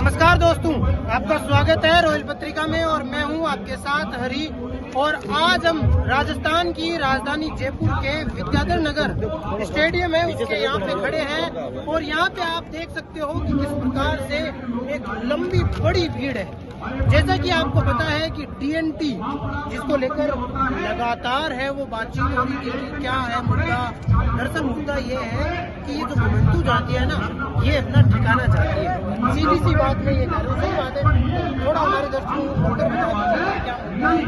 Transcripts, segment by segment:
नमस्कार दोस्तों, आपका स्वागत है रॉयल पत्रिका में और मैं हूं आपके साथ हरी। और आज हम राजस्थान की राजधानी जयपुर के विद्याधर नगर स्टेडियम है उसके यहाँ पे खड़े हैं और यहाँ पे आप देख सकते हो कि किस प्रकार से एक लंबी बड़ी भीड़ है। जैसा कि आपको पता है कि डीएनटी जिसको लेकर लगातार है वो बातचीत हो रही थी कि क्या है मुद्दा। दरअसल मुद्दा ये है कि ये जो घुमंतू जाती है ना, ये अपना ठिकाना चाहती है। सीधी सी बात में ये कह रहा हूँ, सही बात है। थोड़ा हमारे दर्शकों को क्या मुद्दा है।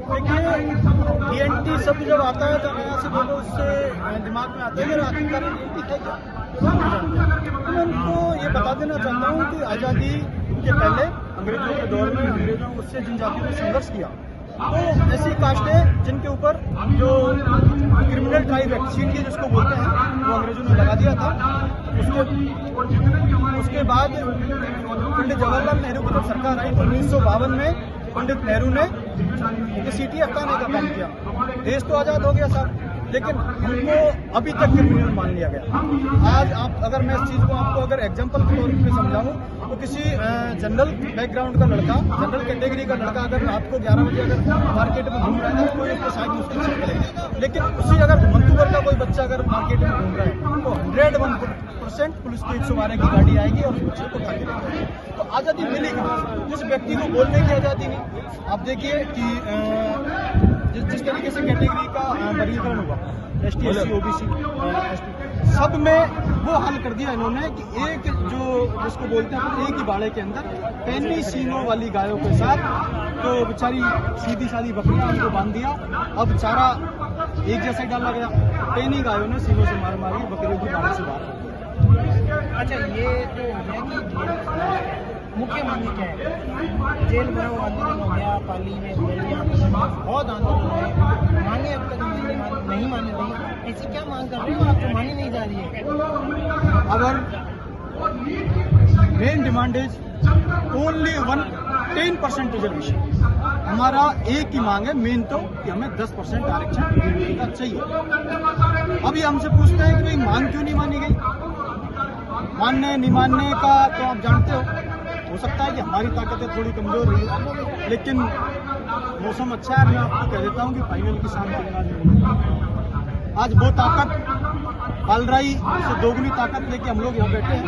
देखिए, डीएनटी शब्द जब आता है तो नया से लोगों उससे दिमाग में आते हैं आखिरकार डीएनटी है क्या। मैं उनको ये बता देना चाहता हूँ कि आज़ादी के पहले अंग्रेजों के दौर में अंग्रेजों उससे जनजातियों ने संघर्ष किया, तो ऐसी कास्टें जिनके ऊपर जो क्रिमिनल ट्राइब एक्ट सीटीए जिसको बोलते हैं वो अंग्रेजों ने लगा दिया था। उसके बाद पंडित जवाहरलाल नेहरू की जब सरकार आई तो 1952 में पंडित नेहरू ने ये सीटीए हटाने का काम किया। देश तो आज़ाद हो गया साहब, लेकिन हमको अभी तक क्रिमिनल मान लिया गया। आज आप अगर मैं इस चीज़ को आपको अगर एग्जांपल के तौर पे समझाऊं तो किसी जनरल बैकग्राउंड का लड़का, जनरल कैटेगरी का लड़का अगर रात को 11 बजे अगर मार्केट में घूम रहा है तो कोई उसको शायद मुश्किल से मिलेगा, लेकिन उसी अगर घुमंतू वर्ग का कोई बच्चा अगर मार्केट में घूम रहा है तो 101% पुलिस की 112 की गाड़ी आएगी और उस बच्चे को उठा के ले जाएगी। तो आज़ादी मिली कहाँ? जिस व्यक्ति को बोलने की आज़ादी नहीं। आप देखिए कि जिस तरीके से कैटेगरी का वर्गीकरण हुआ, ST SC OBC ST, सब में वो हाल कर दिया इन्होंने कि एक जो जिसको बोलते हैं एक ही बाड़े के अंदर पैनी सींगों वाली गायों के साथ तो बेचारी सीधी सादी बकरियां उनको बांध दिया। अब चारा एक जैसा डाला गया, पैनी गायों ने सींगों से मार मारी बकरियों की बाड़े से बाहर। अच्छा, ये तो है कि मुख्य मांगे क्या है? जेल भरो आंदोलन हो गया, पाली में बहुत आंदोलन है, मांगे अब तक नहीं मानी गई। ऐसी क्या मांग कर रहे हो आप जो मानी नहीं जा रही है? अगर main demand is only 10% reservation. हमारा एक ही मांग है मेन तो कि हमें 10% आरक्षण का चाहिए। अभी हमसे पूछते हैं कि भाई मांग क्यों नहीं मानी गई? मानने नहीं मानने का तो आप जानते हो सकता है कि हमारी ताकतें थोड़ी कमजोर रही है, लेकिन मौसम अच्छा है। मैं आपको कह देता हूँ कि फाइनल की शाम के आज वो ताकत पालराई से दोगुनी ताकत लेके हम लोग यहाँ बैठे हैं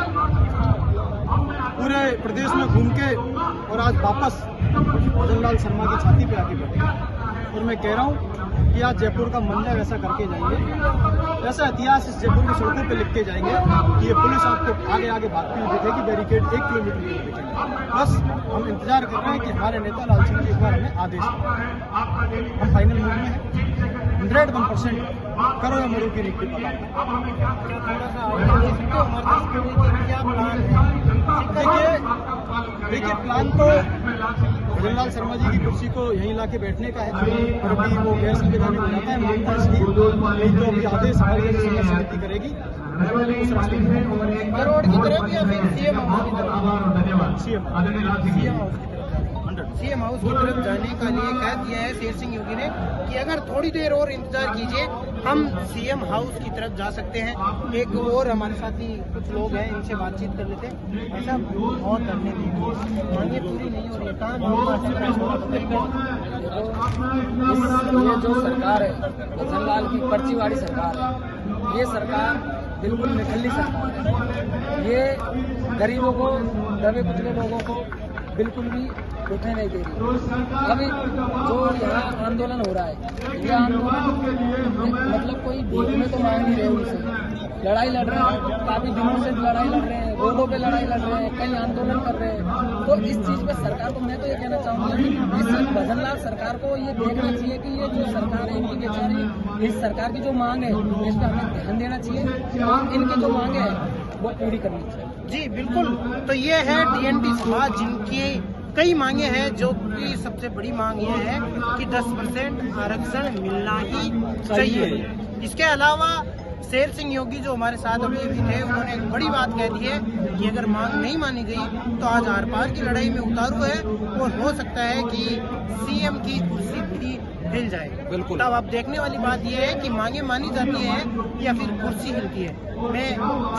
पूरे प्रदेश में घूम के, और आज वापस भजनलाल शर्मा की छाती पे आके बैठे हैं। और मैं कह रहा हूँ कि आज जयपुर का मंजर वैसा करके जाएंगे, ऐसा इतिहास इस जयपुर की सड़कों पे लिख के जाएंगे कि ये पुलिस आपको आगे आगे भागती हुई दिखेगी, बैरिकेड 1 किलोमीटर दूर दिखेंगे। बस हम इंतजार कर रहे हैं कि हमारे नेता लाल सिंह जी एक बार हमें आदेश दें। हम फाइनल मूड में हैं, 101% करो या मरो की रीति पता। देखिए प्लान तो भजनलाल शर्मा जी की कुर्सी को यहीं लाके बैठने का है, और अभी वो गैर संवैधानिक हो जाता है मानता है, इसलिए नहीं तो अभी आदेश हमारी समिति करेगी उस रास्ते करोड़ की तरफ या फिर सीएम हाउस की तरफ? सीएम हाउस की तरफ जाने का लिए कह दिया है शेर सिंह योगी ने कि अगर थोड़ी देर और इंतजार कीजिए हम सीएम हाउस की तरफ जा सकते हैं। एक और हमारे साथी कुछ लोग हैं, इनसे बातचीत कर लेते हैं। ऐसा बहुत करने दीजिए, मांगे पूरी नहीं हो रही है। ये जो सरकार है भजनलाल की पर्चीवाड़ी सरकार है, ये सरकार बिल्कुल निकली सरकार है। ये गरीबों को, दबे कुचले लोगों को बिल्कुल भी उठने नहीं दे रही। अभी जो यहाँ आंदोलन हो रहा है, ये आंदोलन मतलब कोई भीख में तो मांग नहीं रहे, उनसे लड़ाई लड़ रहे हैं, काफी दिनों से लड़ाई लड़ रहे हैं, रोडों पे लड़ाई लड़ रहे हैं, कई आंदोलन कर रहे हैं। तो इस चीज पे सरकार को मैं तो ये कहना चाहूंगा कि इस भजनलाल सरकार को ये देखना चाहिए कि ये जो सरकार है इनकी बेचारी, इस सरकार की जो मांग है इस पर हमें ध्यान देना चाहिए और इनकी जो मांगे है वो पूरी करनी चाहिए। जी बिल्कुल। तो ये है डीएनटी समाज जिनकी कई मांगे हैं, जो कि सबसे बड़ी मांग ये है कि 10% आरक्षण मिलना ही चाहिए। इसके अलावा शेर सिंह योगी जो हमारे साथ अभी थे, उन्होंने एक बड़ी बात कह दी है कि अगर मांग नहीं मानी गई तो आज आर पार की लड़ाई में उतारू है और हो सकता है कि सीएम की कुर्सी भी हिल जाए। बिल्कुल। तब अब देखने वाली बात यह है कि मांगे मानी जाती है या फिर कुर्सी हिलती है। मैं